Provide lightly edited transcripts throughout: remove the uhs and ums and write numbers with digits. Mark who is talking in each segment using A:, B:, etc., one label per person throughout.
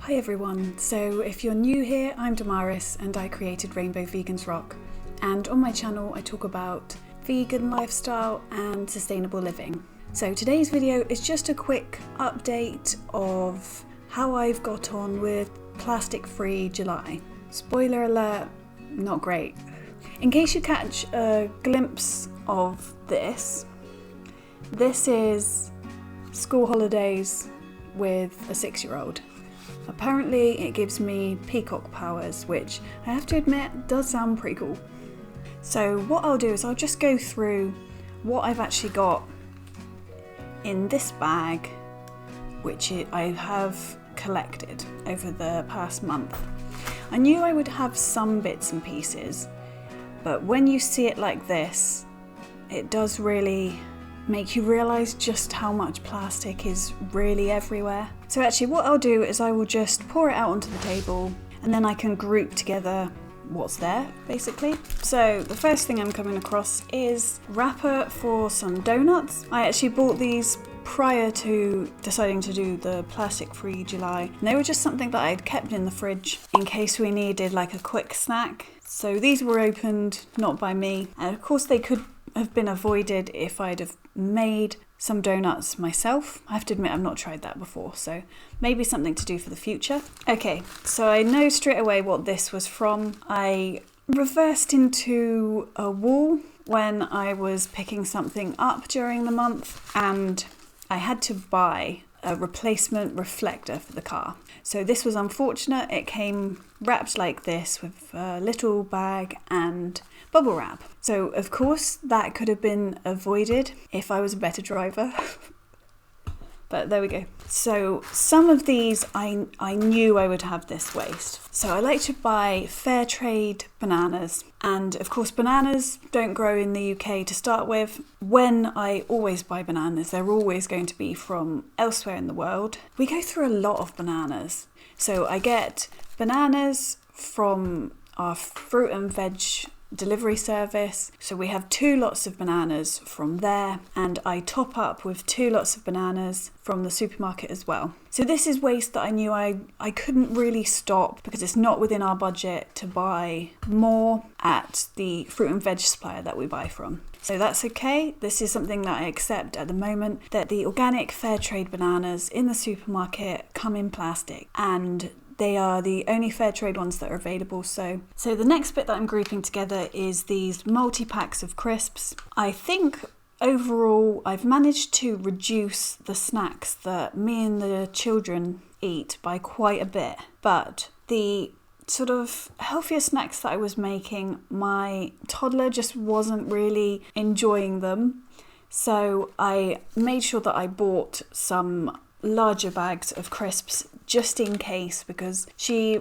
A: Hi everyone, so if you're new here, I'm Damaris and I created Rainbow Vegans Rock, and on my channel I talk about vegan lifestyle and sustainable living. So today's video is just a quick update of how I've got on with plastic-free July. Spoiler alert, not great. In case you catch a glimpse of this is school holidays with a 6-year-old. Apparently it gives me peacock powers, which I have to admit does sound pretty cool. So what I'll do is I'll just go through what I've actually got in this bag, which I have collected over the past month. I knew I would have some bits and pieces, but when you see it like this, it does really make you realise just how much plastic is really everywhere. So actually what I'll do is I will just pour it out onto the table and then I can group together what's there, basically. So the first thing I'm coming across is wrapper for some donuts. I actually bought these prior to deciding to do the plastic-free July. And they were just something that I'd kept in the fridge in case we needed like a quick snack. So these were opened not by me, and of course they could have been avoided if I'd have made some donuts myself. I have to admit I've not tried that before, so maybe something to do for the future. Okay, so I know straight away what this was from. I reversed into a wall when I was picking something up during the month, and I had to buy a replacement reflector for the car. So this was unfortunate. It came wrapped like this with a little bag and bubble wrap. So of course that could have been avoided if I was a better driver. But there we go. So some of these I knew I would have this waste. So I like to buy fair trade bananas. And of course bananas don't grow in the UK to start with. When I always buy bananas, they're always going to be from elsewhere in the world. We go through a lot of bananas. So I get bananas from our fruit and veg delivery service. So we have 2 lots of bananas from there, and I top up with 2 lots of bananas from the supermarket as well. So this is waste that I knew I couldn't really stop because it's not within our budget to buy more at the fruit and veg supplier that we buy from. So that's okay. This is something that I accept at the moment, that the organic fair trade bananas in the supermarket come in plastic, and they are the only fair trade ones that are available. So the next bit that I'm grouping together is these multi-packs of crisps. I think overall I've managed to reduce the snacks that me and the children eat by quite a bit, but the sort of healthier snacks that I was making, my toddler just wasn't really enjoying them. So I made sure that I bought some larger bags of crisps just in case, because she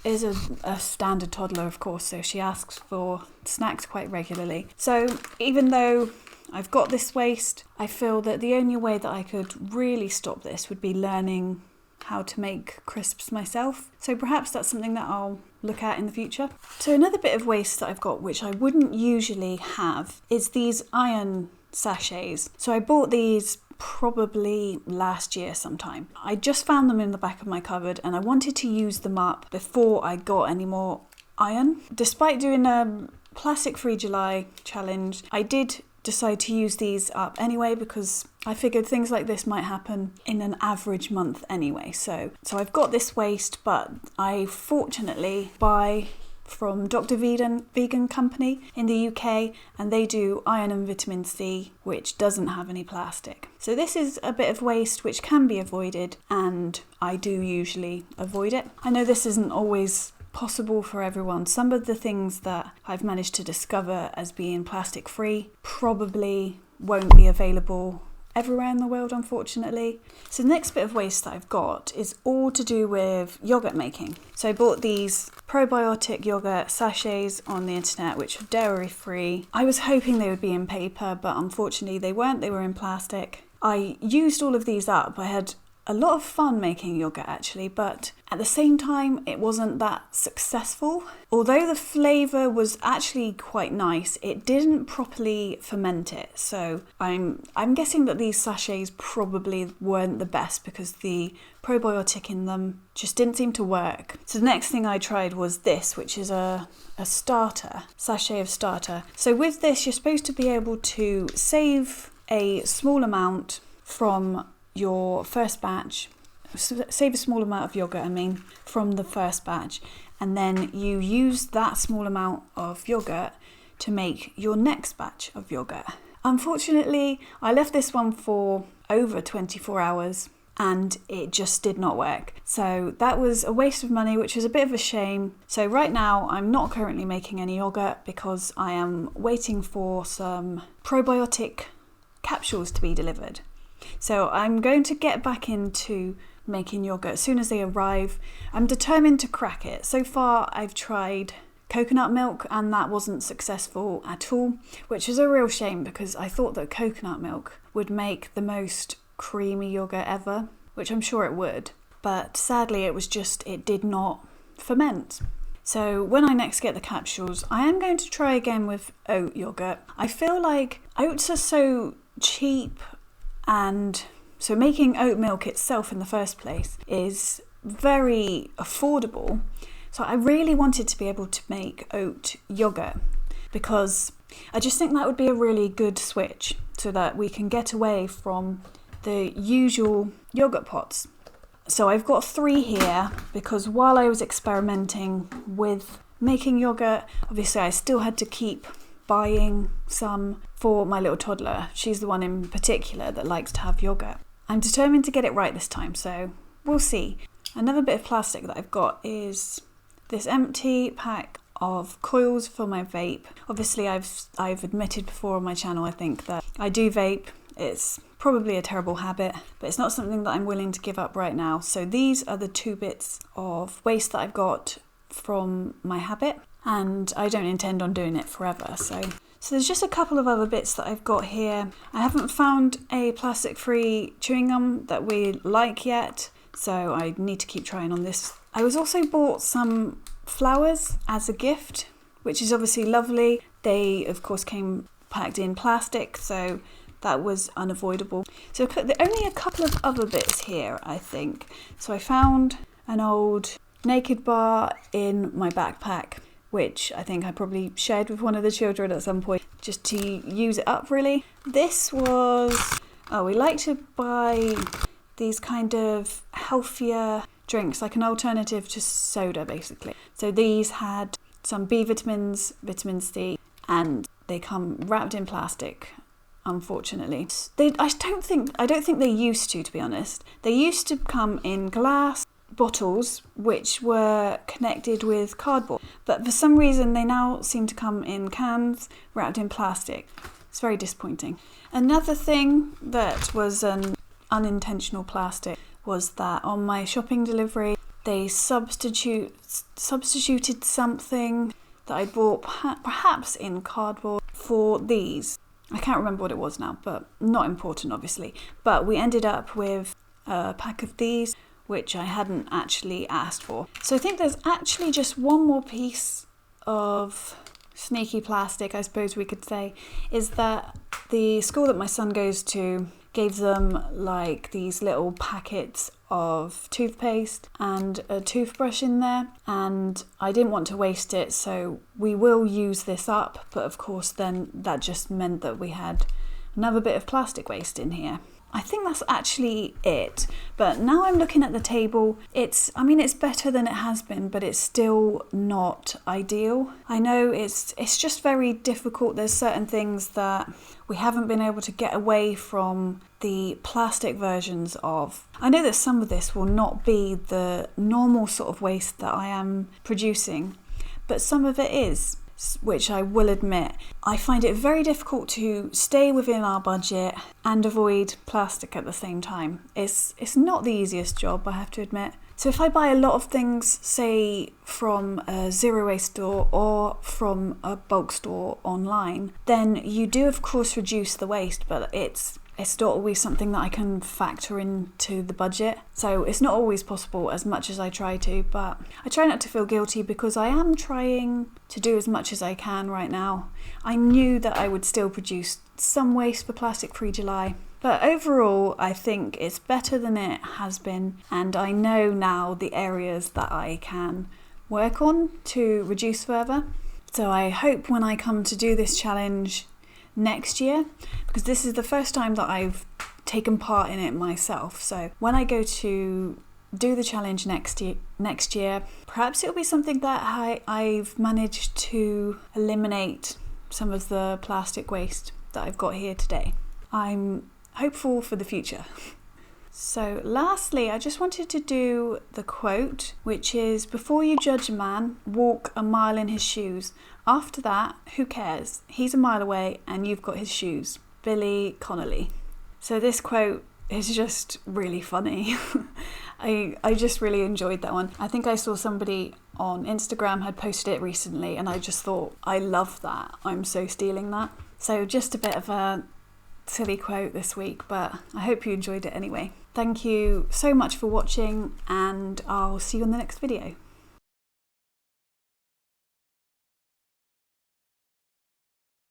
A: is a standard toddler, of course, so she asks for snacks quite regularly. So even though I've got this waste, I feel that the only way that I could really stop this would be learning how to make crisps myself. So perhaps that's something that I'll look at in the future. So another bit of waste that I've got, which I wouldn't usually have, is these iron sachets. So I bought these probably last year sometime. I just found them in the back of my cupboard and I wanted to use them up before I got any more iron. Despite doing a plastic-free July challenge, I did decide to use these up anyway because I figured things like this might happen in an average month anyway. So I've got this waste, but I fortunately buy from Dr. Vegan Company in the UK, and they do iron and vitamin C, which doesn't have any plastic. So this is a bit of waste which can be avoided, and I do usually avoid it. I know this isn't always possible for everyone. Some of the things that I've managed to discover as being plastic free probably won't be available everywhere in the world, unfortunately. So the next bit of waste that I've got is all to do with yogurt making. So I bought these probiotic yogurt sachets on the internet, which are dairy free. I was hoping they would be in paper, but unfortunately they weren't. They were in plastic. I used all of these up. I had a lot of fun making yogurt actually, but at the same time it wasn't that successful. Although the flavour was actually quite nice, it didn't properly ferment it. So I'm guessing that these sachets probably weren't the best because the probiotic in them just didn't seem to work. So the next thing I tried was this, which is a sachet of starter. So with this, you're supposed to be able to save a small amount from your first batch, save a small amount of yogurt, from the first batch, and then you use that small amount of yogurt to make your next batch of yogurt. Unfortunately, I left this one for over 24 hours and it just did not work. So that was a waste of money, which is a bit of a shame. So right now I'm not currently making any yogurt because I am waiting for some probiotic capsules to be delivered. So I'm going to get back into making yogurt as soon as they arrive. I'm determined to crack it. So far I've tried coconut milk and that wasn't successful at all, which is a real shame because I thought that coconut milk would make the most creamy yogurt ever, which I'm sure it would. But sadly it did not ferment. So when I next get the capsules, I am going to try again with oat yogurt. I feel like oats are so cheap, and so making oat milk itself in the first place is very affordable. So I really wanted to be able to make oat yogurt because I just think that would be a really good switch so that we can get away from the usual yogurt pots. So I've got 3 here because while I was experimenting with making yogurt, obviously I still had to keep buying some for my little toddler. She's the one in particular that likes to have yogurt. I'm determined to get it right this time, so we'll see. Another bit of plastic that I've got is this empty pack of coils for my vape. Obviously I've admitted before on my channel, I think, that I do vape. It's probably a terrible habit, but it's not something that I'm willing to give up right now. So these are the 2 bits of waste that I've got from my habit, and I don't intend on doing it forever. So there's just a couple of other bits that I've got here. I haven't found a plastic-free chewing gum that we like yet, so I need to keep trying on this. I was also bought some flowers as a gift, which is obviously lovely. They of course came packed in plastic, so that was unavoidable. So only a couple of other bits here, I think. So I found an old Naked bar in my backpack, which I think I probably shared with one of the children at some point, just to use it up really. This was, we like to buy these kind of healthier drinks, like an alternative to soda basically. So these had some B vitamins, vitamin C, and they come wrapped in plastic, unfortunately. I don't think they used to be honest. They used to come in glass bottles which were connected with cardboard, but for some reason they now seem to come in cans wrapped in plastic. It's very disappointing. Another thing that was an unintentional plastic was that on my shopping delivery they substituted something that I bought perhaps in cardboard for these. I can't remember what it was now, but not important obviously. But we ended up with a pack of these which I hadn't actually asked for. So I think there's actually just one more piece of sneaky plastic, I suppose we could say, is that the school that my son goes to gave them like these little packets of toothpaste and a toothbrush in there, and I didn't want to waste it, so we will use this up, but of course then that just meant that we had another bit of plastic waste in here. I think that's actually it, but now I'm looking at the table, it's better than it has been, but it's still not ideal. I know it's just very difficult. There's certain things that we haven't been able to get away from the plastic versions of. I know that some of this will not be the normal sort of waste that I am producing, but some of it is, which I will admit. I find it very difficult to stay within our budget and avoid plastic at the same time. It's not the easiest job, I have to admit. So if I buy a lot of things, say from a zero waste store or from a bulk store online, then you do of course reduce the waste, but it's it's not always something that I can factor into the budget. So it's not always possible as much as I try to, but I try not to feel guilty because I am trying to do as much as I can right now. I knew that I would still produce some waste for Plastic Free July, but overall I think it's better than it has been, and I know now the areas that I can work on to reduce further. So I hope when I come to do this challenge next year, because this is the first time that I've taken part in it myself, so when I go to do the challenge next year, perhaps it'll be something that I've managed to eliminate some of the plastic waste that I've got here today. I'm hopeful for the future. So lastly, I just wanted to do the quote, which is, "Before you judge a man, walk a mile in his shoes. After that, who cares? He's a mile away and you've got his shoes." Billy Connolly. So this quote is just really funny. I just really enjoyed that one. I think I saw somebody on Instagram had posted it recently, and I just thought, I love that. I'm so stealing that. So just a bit of a silly quote this week, but I hope you enjoyed it anyway. Thank you so much for watching, and I'll see you on the next video.